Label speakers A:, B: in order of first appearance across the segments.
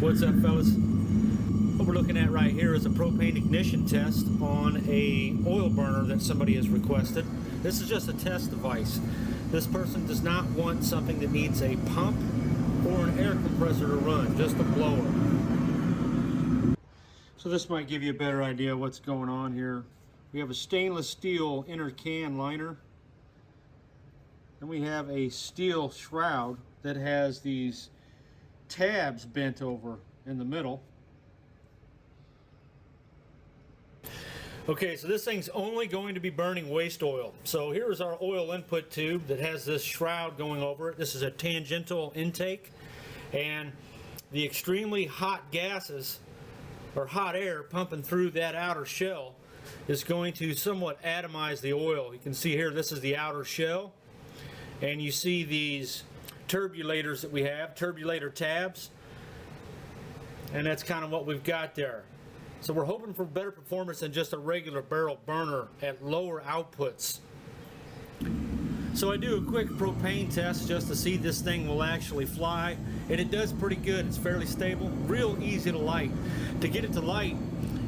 A: What's up, fellas? What we're looking at right here is a propane ignition test on a oil burner that somebody has requested. This is just a test device. This person does not want something that needs a pump or an air compressor to run, just a blower. So this might give you a better idea of what's going on here. We have a stainless steel inner can liner. And we have a steel shroud that has these tabs bent over in the middle. Okay, so this thing's only going to be burning waste oil. So here's our oil input tube that has this shroud going over it. This is a tangential intake, and the extremely hot gases or hot air pumping through that outer shell is going to somewhat atomize the oil. You can see here, this is the outer shell, and you see these turbulators that we have, turbulator tabs, and that's kind of what we've got there. So we're hoping for better performance than just a regular barrel burner at lower outputs. So I do a quick propane test just to see this thing will actually fly, and it does pretty good. It's fairly stable, real easy to light. To get it to light,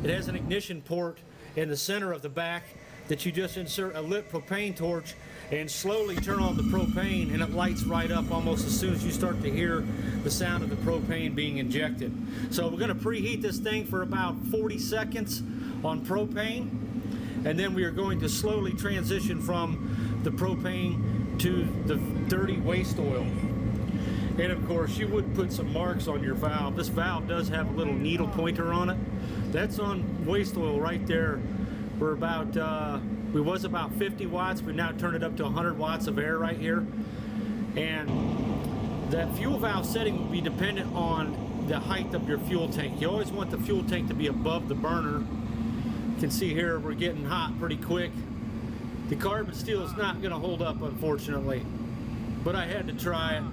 A: it has an ignition port in the center of the back that you just insert a lit propane torch and slowly turn on the propane, and it lights right up almost as soon as you start to hear the sound of the propane being injected. So we're going to preheat this thing for about 40 seconds on propane, and then we are going to slowly transition from the propane to the dirty waste oil. And of course, you would put some marks on your valve. This valve does have a little needle pointer on it. That's on waste oil right there. We're about, we was about 50 watts. We now turned it up to 100 watts of air right here. And that fuel valve setting will be dependent on the height of your fuel tank. You always want the fuel tank to be above the burner. You can see here we're getting hot pretty quick. The carbon steel is not going to hold up, unfortunately, but I had to try it.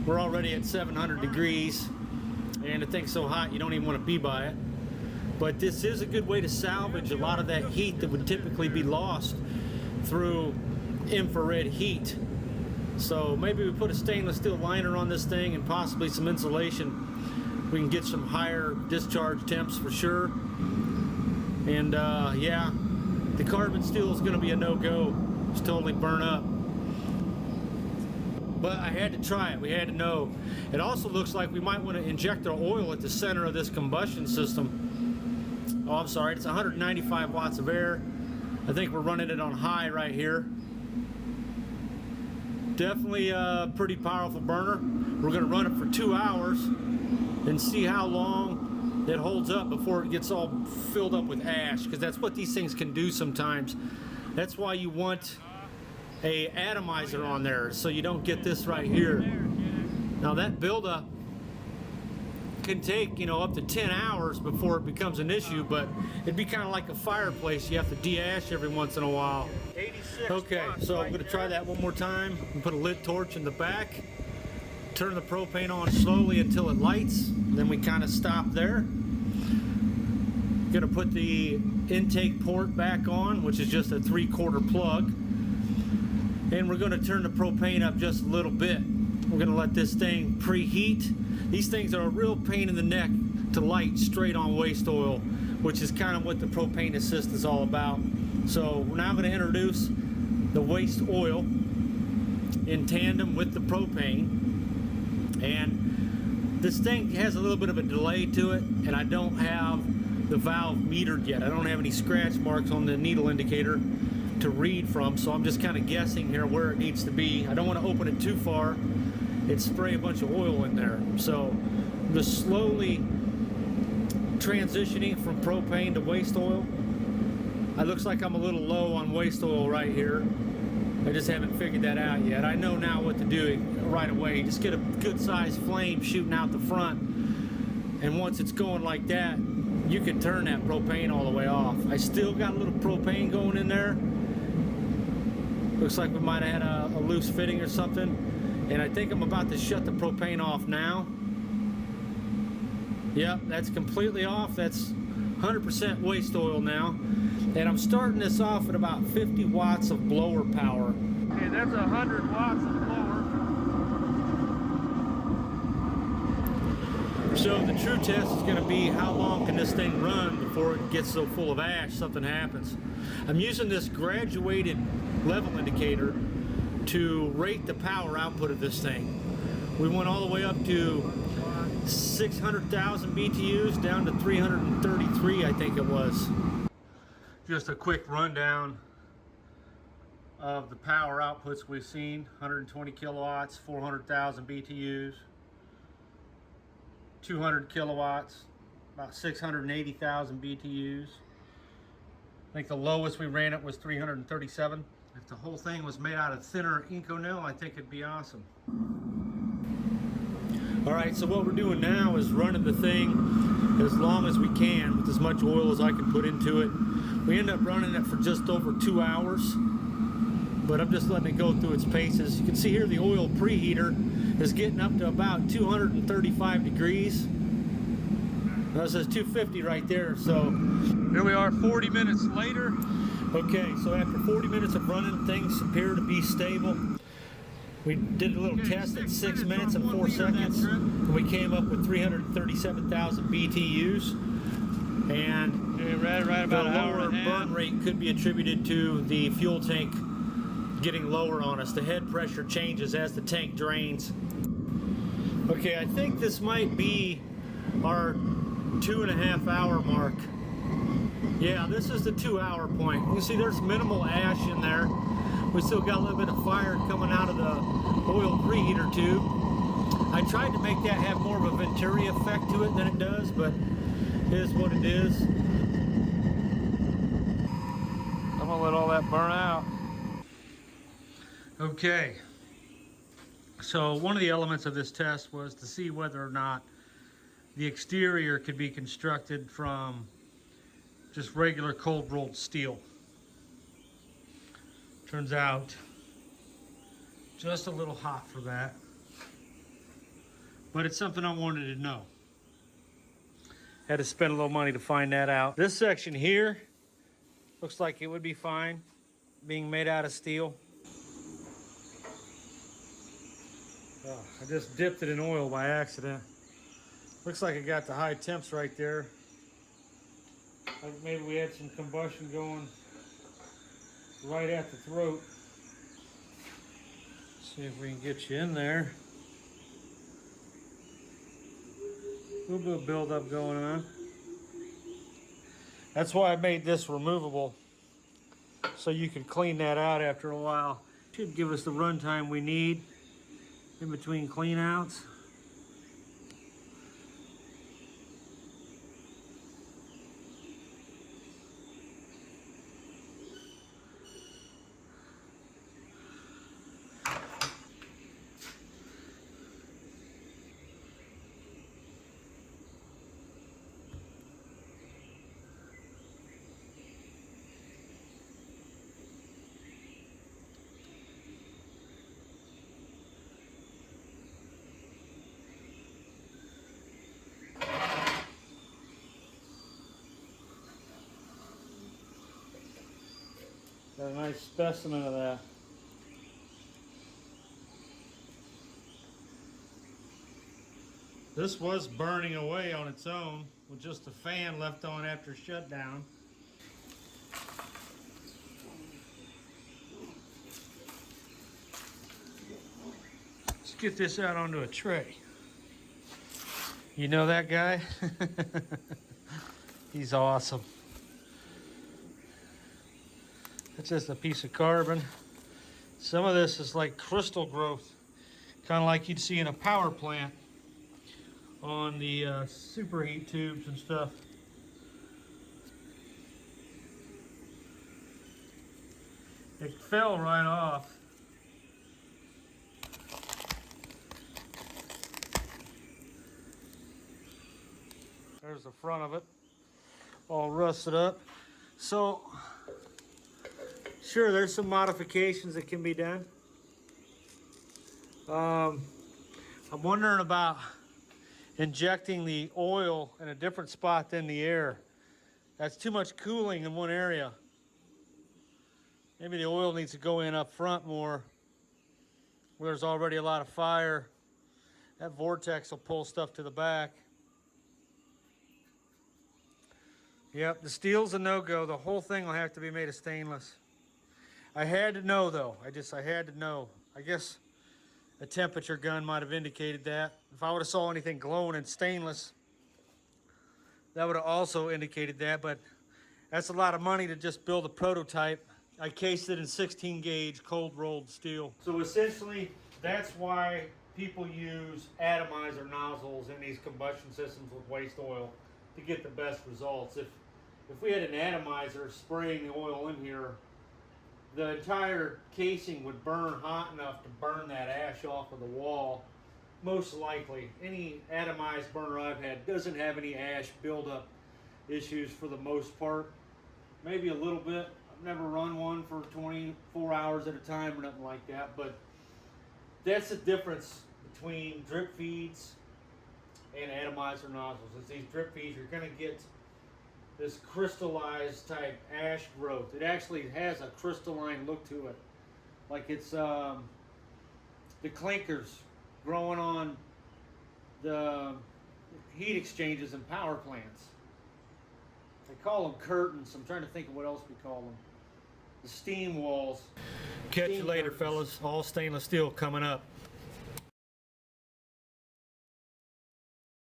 A: We're already at 700 degrees, and the thing's so hot you don't even want to be by it. But this is a good way to salvage a lot of that heat that would typically be lost through infrared heat. So maybe we put a stainless steel liner on this thing and possibly some insulation. We can get some higher discharge temps for sure. And yeah, the carbon steel is going to be a no-go. It's totally burn up. But I had to try it. We had to know. It also looks like we might want to inject our oil at the center of this combustion system. Oh, I'm sorry, it's 195 watts of air. I think we're running it on high right here. Definitely a pretty powerful burner. We're going to run it for 2 hours and see how long it holds up before it gets all filled up with ash, because that's what these things can do sometimes. That's why you want a atomizer on there, so you don't get this right here. Now that buildup can take, you know, up to 10 hours before it becomes an issue, but it'd be kind of like a fireplace. You have to de-ash every once in a while. Okay, so I'm going to try that one more time and put a lit torch in the back. Turn the propane on slowly until it lights. Then we kind of stop there. Going to put the intake port back on, which is just a 3/4 plug. And we're going to turn the propane up just a little bit. We're going to let this thing preheat. These things are a real pain in the neck to light straight on waste oil, which is kind of what the propane assist is all about. So we're now going to introduce the waste oil in tandem with the propane. And this thing has a little bit of a delay to it, and I don't have the valve metered yet. I don't have any scratch marks on the needle indicator to read from, so I'm just kind of guessing here where it needs to be. I don't want to open it too far and spray a bunch of oil in there. So I'm just slowly transitioning from propane to waste oil. It looks like I'm a little low on waste oil right here. I just haven't figured that out yet. I know now what to do right away. Just get a good sized flame shooting out the front, and once it's going like that, you can turn that propane all the way off. I still got a little propane going in there. Looks like we might have had a loose fitting or something. And I think I'm about to shut the propane off now. Yep, that's completely off. That's 100% waste oil now. And I'm starting this off at about 50 watts of blower power. Okay, that's 100 watts of blower. So the true test is going to be how long can this thing run before it gets so full of ash something happens. I'm using this graduated level indicator to rate the power output of this thing. We went all the way up to 600,000 BTUs down to 333, I think it was. Just a quick rundown of the power outputs we've seen. 120 kilowatts, 400,000 BTUs. 200 kilowatts, about 680,000 BTUs. I think the lowest we ran it was 337. If the whole thing was made out of thinner Inconel, I think it'd be awesome. All right, so what we're doing now is running the thing as long as we can with as much oil as I can put into it. We end up running it for just over 2 hours, but I'm just letting it go through its paces. You can see here the oil preheater is getting up to about 235 degrees. That says 250 right there. So here we are 40 minutes later. Okay, so after 40 minutes of running, things appear to be stable. We did a little test at 6 minutes and 4 seconds, and we came up with 337,000 BTUs. And right about the lower burn rate could be attributed to the fuel tank getting lower on us. The head pressure changes as the tank drains. Okay, I think this might be our 2.5 hour mark. Yeah, this is the 2 hour point. You can see there's minimal ash in there. We still got a little bit of fire coming out of the oil preheater tube. I tried to make that have more of a Venturi effect to it than it does, but it is what it is. I'm gonna let all that burn out. Okay, so one of the elements of this test was to see whether or not the exterior could be constructed from just regular cold rolled steel. Turns out just a little hot for that, but it's something I wanted to know. Had to spend a little money to find that out. This section here looks like it would be fine being made out of steel. Oh, I just dipped it in oil by accident. Looks like it got the high temps right there. Like maybe we had some combustion going right at the throat. See if we can get you in there. A little bit of buildup going on. That's why I made this removable, so you can clean that out after a while. Should give us the runtime we need in between clean outs. Got a nice specimen of that. This was burning away on its own with just the fan left on after shutdown. Let's get this out onto a tray. You know that guy? He's awesome. It's just a piece of carbon. Some of this is like crystal growth, kind of like you'd see in a power plant on the superheat tubes and stuff. It fell right off. There's the front of it, all rusted up. So, sure, there's some modifications that can be done. I'm wondering about injecting the oil in a different spot than the air. That's too much cooling in one area. Maybe the oil needs to go in up front more, where there's already a lot of fire. That vortex will pull stuff to the back. Yep, the steel's a no-go. The whole thing will have to be made of stainless. I had to know though. I had to know. I guess a temperature gun might have indicated that. If I would have saw anything glowing in stainless, that would have also indicated that, but that's a lot of money to just build a prototype. I cased it in 16 gauge cold rolled steel. So essentially, that's why people use atomizer nozzles in these combustion systems with waste oil to get the best results. If we had an atomizer spraying the oil in here, the entire casing would burn hot enough to burn that ash off of the wall. Most likely, any atomized burner I've had doesn't have any ash buildup issues for the most part. Maybe a little bit. I've never run one for 24 hours at a time or nothing like that, but that's the difference between drip feeds and atomizer nozzles. Is these drip feeds, you're going to get this crystallized type ash growth. It actually has a crystalline look to it, like it's the clinkers growing on the heat exchangers in power plants. They call them curtains. I'm trying to think of what else we call them. The steam walls. Catch you later, fellas. All stainless steel coming up.